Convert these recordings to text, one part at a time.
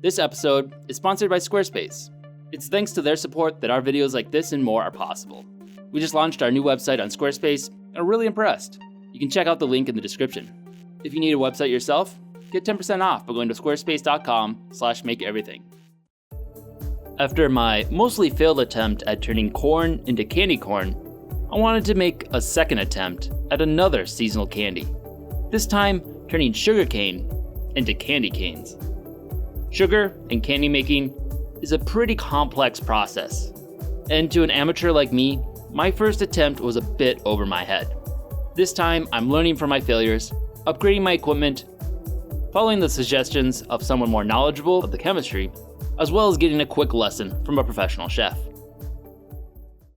This episode is sponsored by Squarespace. It's thanks to their support that our videos like this and more are possible. We just launched our new website on Squarespace and are really impressed. You can check out the link in the description. If you need a website yourself, get 10% off by going to squarespace.com/makeeverything. After my mostly failed attempt at turning corn into candy corn, I wanted to make a second attempt at another seasonal candy. This time, turning sugarcane into candy canes. Sugar and candy making is a pretty complex process, and to an amateur like me, my first attempt was a bit over my head. This time, I'm learning from my failures, upgrading my equipment, following the suggestions of someone more knowledgeable of the chemistry, as well as getting a quick lesson from a professional chef.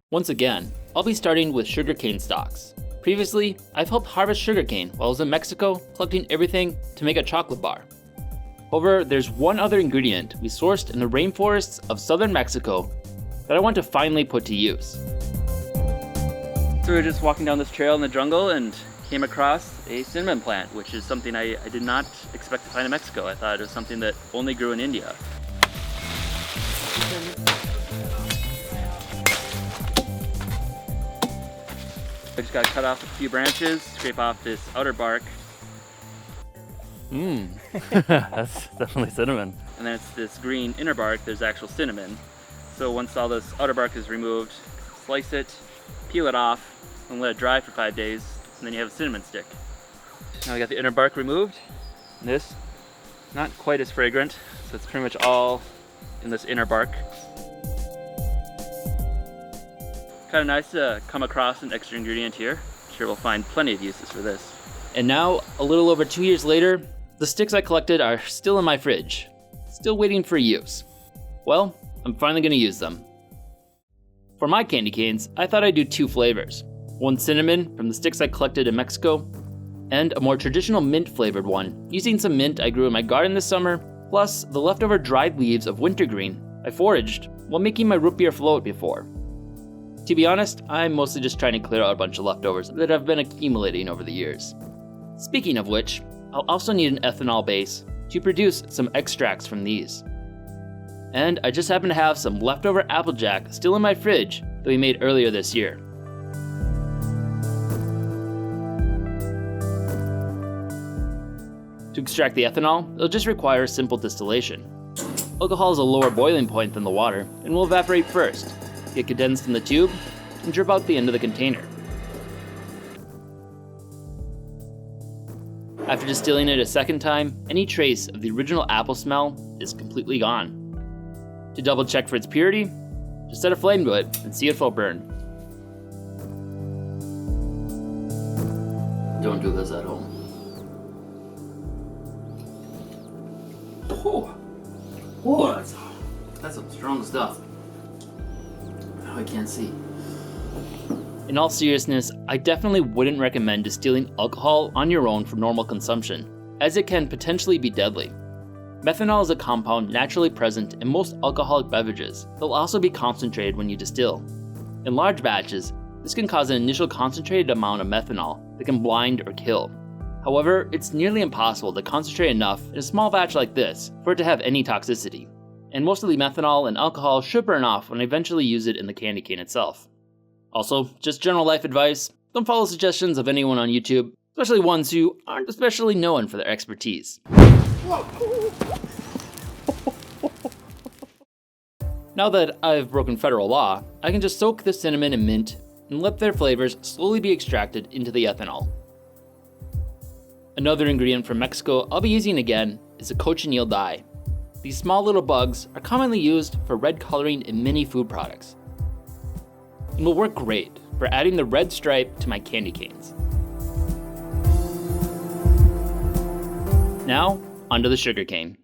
Once again, I'll be starting with sugarcane stalks. Previously, I've helped harvest sugarcane while I was in Mexico collecting everything to make a chocolate bar. However, there's one other ingredient we sourced in the rainforests of southern Mexico that I want to finally put to use. So we were just walking down this trail in the jungle and came across a cinnamon plant, which is something I did not expect to find in Mexico. I thought it was something that only grew in India. I just gotta cut off a few branches, scrape off this outer bark. That's definitely cinnamon. And then it's this green inner bark, there's actual cinnamon. So once all this outer bark is removed, slice it, peel it off, and let it dry for 5 days, and then you have a cinnamon stick. Now we got the inner bark removed. And this, not quite as fragrant, so it's pretty much all in this inner bark. Kind of nice to come across an extra ingredient here. I'm sure we'll find plenty of uses for this. And now, a little over 2 years later, the sticks I collected are still in my fridge, still waiting for use. Well, I'm finally gonna use them. For my candy canes, I thought I'd do 2 flavors. One cinnamon from the sticks I collected in Mexico, and a more traditional mint flavored one, using some mint I grew in my garden this summer, plus the leftover dried leaves of wintergreen I foraged while making my root beer float before. To be honest, I'm mostly just trying to clear out a bunch of leftovers that have been accumulating over the years. Speaking of which, I'll also need an ethanol base to produce some extracts from these. And I just happen to have some leftover Applejack still in my fridge that we made earlier this year. To extract the ethanol, it'll just require simple distillation. Alcohol is a lower boiling point than the water and will evaporate first, get condensed in the tube, and drip out the end of the container. After distilling it a second time, any trace of the original apple smell is completely gone. To double check for its purity, just set a flame to it and see if it'll burn. Don't do this at home. That's some strong stuff. I can't see. In all seriousness, I definitely wouldn't recommend distilling alcohol on your own for normal consumption, as it can potentially be deadly. Methanol is a compound naturally present in most alcoholic beverages that will also be concentrated when you distill. In large batches, this can cause an initial concentrated amount of methanol that can blind or kill. However, it's nearly impossible to concentrate enough in a small batch like this for it to have any toxicity, and most of the methanol and alcohol should burn off when I eventually use it in the candy cane itself. Also, just general life advice, don't follow suggestions of anyone on YouTube, especially ones who aren't especially known for their expertise. Now that I've broken federal law, I can just soak the cinnamon and mint and let their flavors slowly be extracted into the ethanol. Another ingredient from Mexico I'll be using again is a cochineal dye. These small little bugs are commonly used for red coloring in many food products, and will work great for adding the red stripe to my candy canes. Now, onto the sugarcane.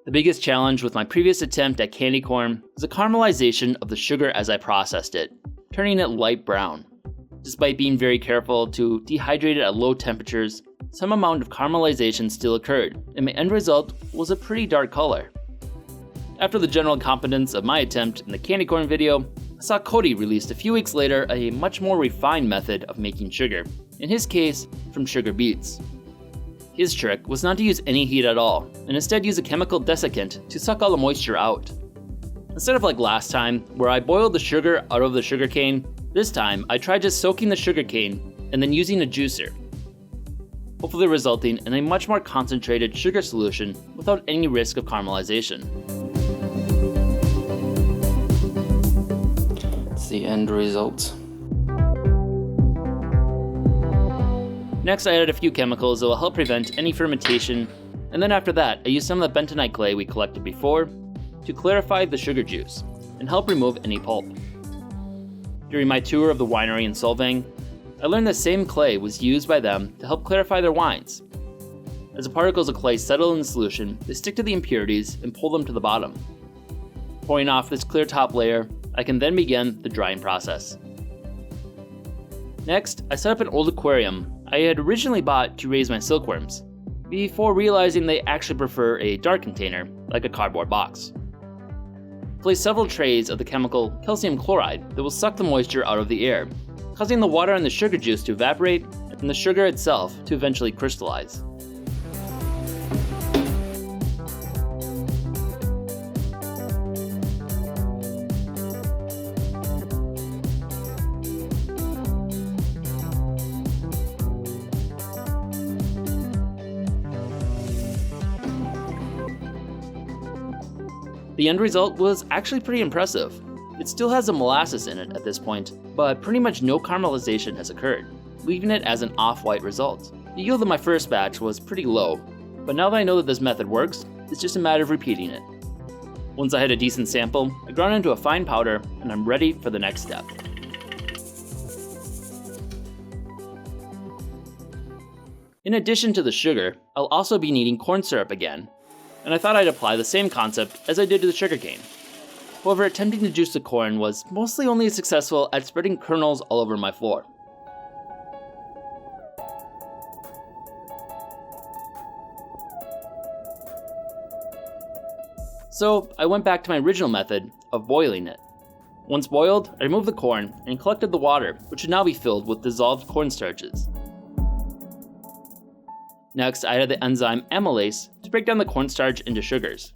The biggest challenge with my previous attempt at candy corn was the caramelization of the sugar as I processed it, turning it light brown. Despite being very careful to dehydrate it at low temperatures, some amount of caramelization still occurred, and my end result was a pretty dark color. After the general incompetence of my attempt in the candy corn video, I saw Cody released a few weeks later a much more refined method of making sugar, in his case, from sugar beets. His trick was not to use any heat at all, and instead use a chemical desiccant to suck all the moisture out. Instead of like last time, where I boiled the sugar out of the sugarcane, this time I tried just soaking the sugarcane and then using a juicer, hopefully resulting in a much more concentrated sugar solution without any risk of caramelization. It's the end result. Next, I added a few chemicals that will help prevent any fermentation, and then after that, I used some of the bentonite clay we collected before to clarify the sugar juice and help remove any pulp. During my tour of the winery in Solvang, I learned the same clay was used by them to help clarify their wines. As the particles of clay settle in the solution, they stick to the impurities and pull them to the bottom. Pouring off this clear top layer, I can then begin the drying process. Next, I set up an old aquarium I had originally bought to raise my silkworms, before realizing they actually prefer a dark container, like a cardboard box. Place several trays of the chemical calcium chloride that will suck the moisture out of the air, causing the water and the sugar juice to evaporate and the sugar itself to eventually crystallize. The end result was actually pretty impressive. It still has the molasses in it at this point, but pretty much no caramelization has occurred, leaving it as an off-white result. The yield of my first batch was pretty low, but now that I know that this method works, it's just a matter of repeating it. Once I had a decent sample, I ground it into a fine powder, and I'm ready for the next step. In addition to the sugar, I'll also be needing corn syrup again, and I thought I'd apply the same concept as I did to the sugarcane. However, attempting to juice the corn was mostly only successful at spreading kernels all over my floor. So I went back to my original method of boiling it. Once boiled, I removed the corn and collected the water, which should now be filled with dissolved cornstarches. Next, I added the enzyme amylase to break down the cornstarch into sugars.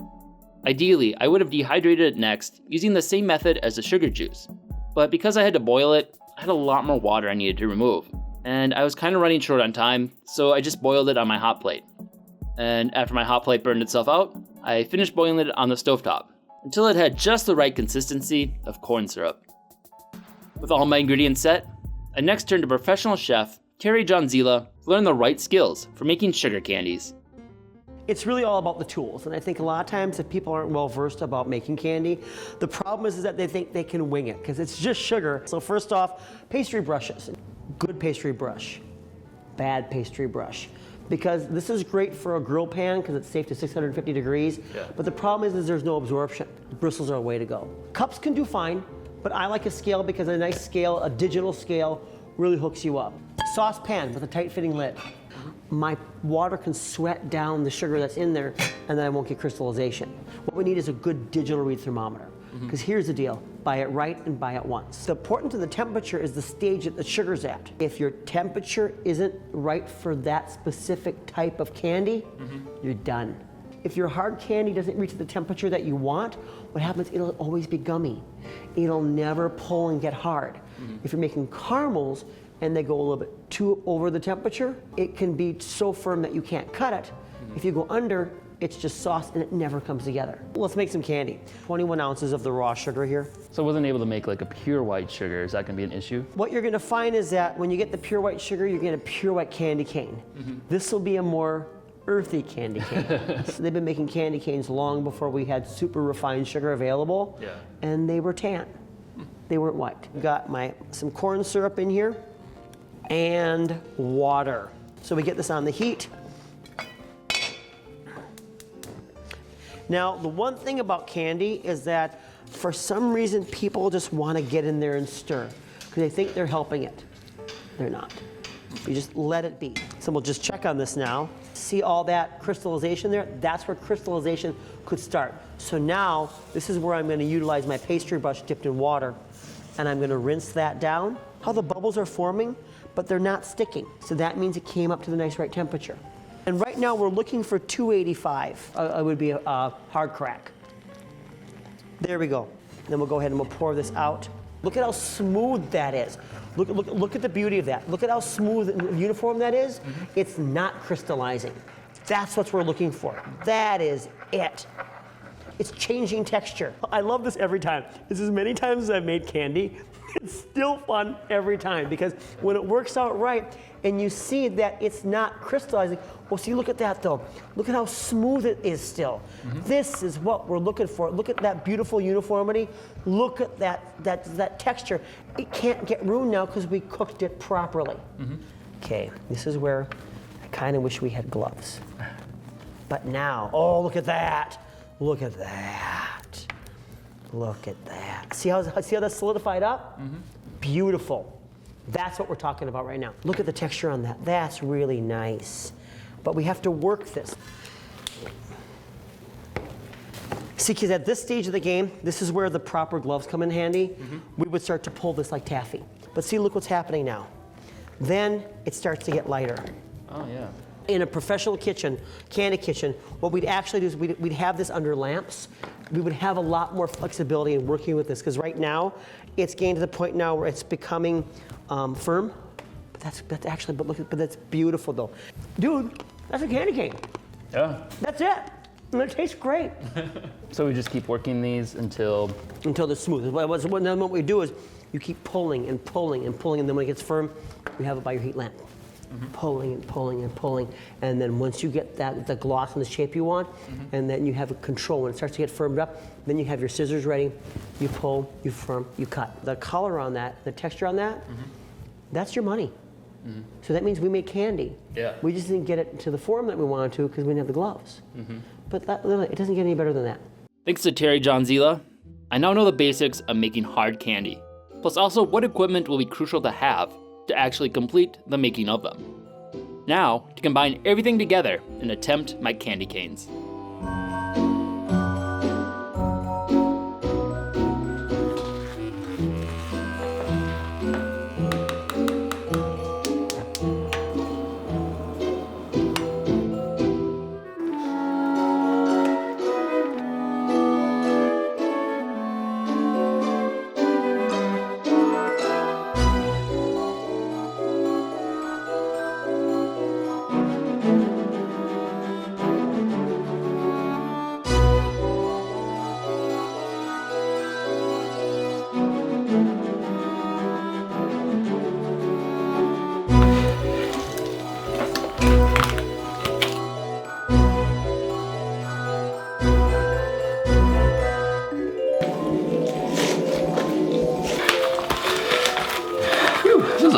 Ideally, I would have dehydrated it next using the same method as the sugar juice, but because I had to boil it, I had a lot more water I needed to remove, and I was kind of running short on time, so I just boiled it on my hot plate. And after my hot plate burned itself out, I finished boiling it on the stovetop until it had just the right consistency of corn syrup. With all my ingredients set, I next turned to professional chef Terry John Zila to learn the right skills for making sugar candies. It's really all about the tools, and I think a lot of times if people aren't well versed about making candy, the problem is that they think they can wing it because it's just sugar. So first off, pastry brushes. Good pastry brush, bad pastry brush. Because this is great for a grill pan because it's safe to 650 degrees, but the problem is there's no absorption. Bristles are a way to go. Cups can do fine, but I like a scale because a nice scale, a digital scale, really hooks you up. Saucepan with a tight fitting lid. My water can sweat down the sugar that's in there and then I won't get crystallization. What we need is a good digital read thermometer. Because here's the deal, buy it right and buy it once. The important to the temperature is the stage that the sugar's at. If your temperature isn't right for that specific type of candy, you're done. If your hard candy doesn't reach the temperature that you want, what happens, it'll always be gummy. It'll never pull and get hard. If you're making caramels and they go a little bit too over the temperature, it can be so firm that you can't cut it. If you go under, it's just sauce and it never comes together. Let's make some candy. 21 ounces of the raw sugar here. So I wasn't able to make like a pure white sugar. Is that gonna be an issue? What you're gonna find is that when you get the pure white sugar, you're getting a pure white candy cane. This will be a more earthy candy cane. So they've been making candy canes long before we had super refined sugar available, and they were tan. They weren't white. Got some corn syrup in here and water. So we get this on the heat. Now, the one thing about candy is that for some reason people just want to get in there and stir because they think they're helping it. They're not. You just let it be. So we'll just check on this now. See all that crystallization there? That's where crystallization could start. So now, this is where I'm going to utilize my pastry brush dipped in water, and I'm going to rinse that down. How the bubbles are forming, but they're not sticking. So that means it came up to the nice right temperature. And right now we're looking for 285. It would be a hard crack. There we go. Then we'll go ahead and we'll pour this out. Look at how smooth that is. Look at the beauty of that. Look at how smooth and uniform that is. It's not crystallizing. That's what we're looking for. That is it. It's changing texture. I love this every time. This is as many times as I've made candy. It's still fun every time because when it works out right and you see that it's not crystallizing, well, see, look at that though. Look at how smooth it is still. This is what we're looking for. Look at that beautiful uniformity. Look at that texture. It can't get ruined now because we cooked it properly. Okay, this is where I kind of wish we had gloves. But now, oh, look at that. Look at that. Look at that. See how that's solidified up? Beautiful. That's what we're talking about right now. Look at the texture on that. That's really nice. But we have to work this. See, because at this stage of the game, this is where the proper gloves come in handy. We would start to pull this like taffy. But see, look what's happening now. Then it starts to get lighter. Oh, yeah. In a professional kitchen, candy kitchen, what we'd actually do is we'd have this under lamps. We would have a lot more flexibility in working with this because right now it's getting to the point now where it's becoming firm. But that's beautiful though, dude. That's a candy cane. Yeah. That's it. And it tastes great. So we just keep working these until they're smooth. Then what we do is you keep pulling and pulling and pulling, and then when it gets firm, you have it by your heat lamp. Pulling and pulling and pulling, and then once you get the gloss and the shape you want, and then you have a control. When it starts to get firmed up, then you have your scissors ready. You pull, you firm, you cut. The color on that, the texture on that, that's your money. So that means we make candy. Yeah. We just didn't get it to the form that we wanted to because we didn't have the gloves. But literally, it doesn't get any better than that. Thanks to Terry John Zila, I now know the basics of making hard candy. Plus also what equipment will be crucial to have to actually complete the making of them. Now, to combine everything together and attempt my candy canes.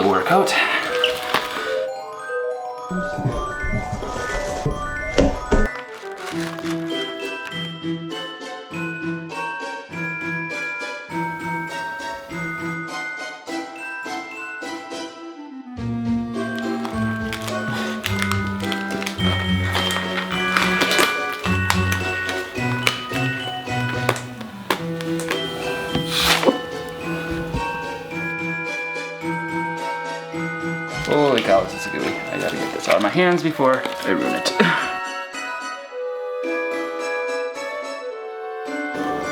Workout. Holy cow, this is gooey. I gotta get this out of my hands before I ruin it.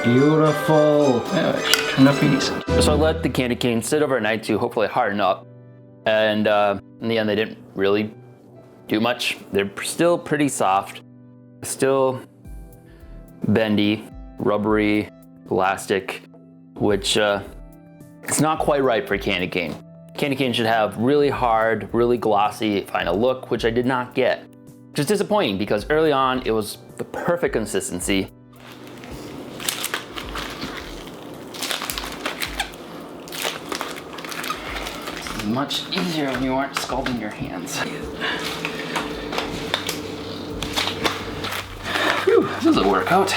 Beautiful. Yeah, actually turned out pretty decent. So I let the candy cane sit overnight to hopefully harden up. And in the end, they didn't really do much. They're still pretty soft, still bendy, rubbery, elastic, which it's not quite right for candy cane. Candy cane should have really hard, really glossy final look, which I did not get. Which is disappointing because early on it was the perfect consistency. It's much easier when you aren't scalding your hands. Whew, this is a workout.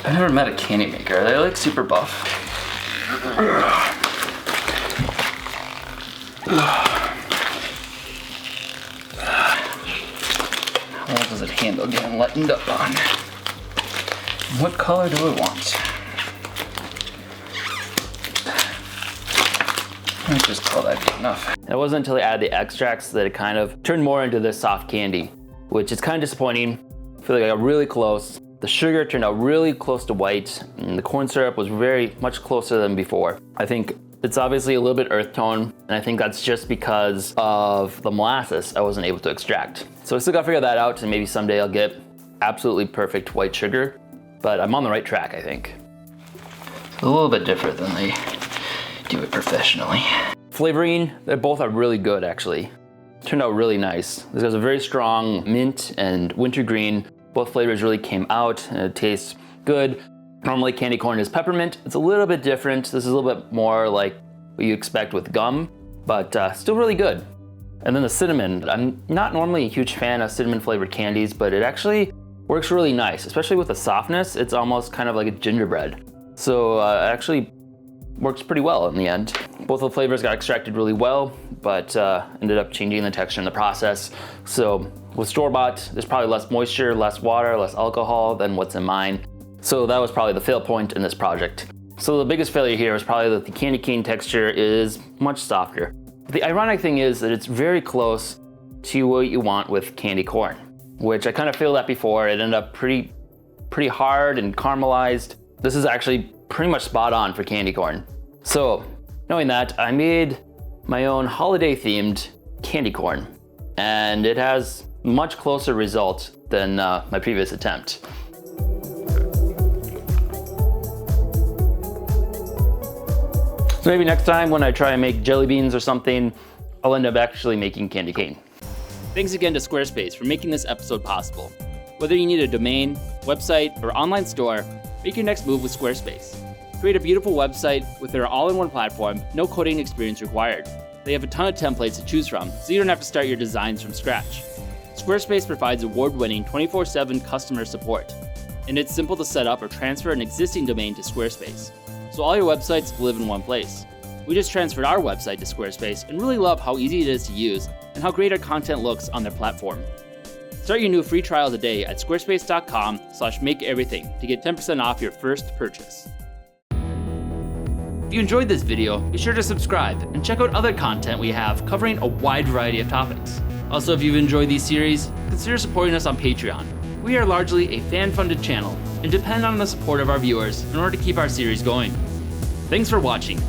I've never met a candy maker. Are they like super buff? How well does it handle getting lightened up on? What color do I want? Let's just call that good enough. And it wasn't until I added the extracts that it kind of turned more into this soft candy, which is kind of disappointing. I feel like I got really close. The sugar turned out really close to white, and the corn syrup was very much closer than before. I think it's obviously a little bit earth tone, and I think that's just because of the molasses I wasn't able to extract. So I still gotta figure that out, and maybe someday I'll get absolutely perfect white sugar, but I'm on the right track, I think. It's a little bit different than they do it professionally. Flavoring, they both are really good actually. Turned out really nice. This has a very strong mint and wintergreen. Both flavors really came out and it tastes good. Normally candy corn is peppermint. It's a little bit different. This is a little bit more like what you expect with gum, but still really good. And then the cinnamon. I'm not normally a huge fan of cinnamon flavored candies, but it actually works really nice, especially with the softness. It's almost kind of like a gingerbread. So it actually works pretty well in the end. Both of the flavors got extracted really well, but ended up changing the texture in the process. So with store-bought, there's probably less moisture, less water, less alcohol than what's in mine. So that was probably the fail point in this project. So the biggest failure here is probably that the candy cane texture is much softer. The ironic thing is that it's very close to what you want with candy corn, which I kind of feel that before. It ended up pretty hard and caramelized. This is actually pretty much spot on for candy corn. So knowing that, I made my own holiday themed candy corn, and it has much closer results than my previous attempt. So maybe next time when I try and make jelly beans or something, I'll end up actually making candy cane. Thanks again to Squarespace for making this episode possible. Whether you need a domain, website, or online store, make your next move with Squarespace. Create a beautiful website with their all-in-one platform, no coding experience required. They have a ton of templates to choose from, so you don't have to start your designs from scratch. Squarespace provides award-winning 24/7 customer support, and it's simple to set up or transfer an existing domain to Squarespace, so all your websites live in one place. We just transferred our website to Squarespace and really love how easy it is to use and how great our content looks on their platform. Start your new free trial today at squarespace.com/makeeverything to get 10% off your first purchase. If you enjoyed this video, be sure to subscribe and check out other content we have covering a wide variety of topics. Also, if you've enjoyed these series, consider supporting us on Patreon. We are largely a fan-funded channel and depend on the support of our viewers in order to keep our series going. Thanks for watching.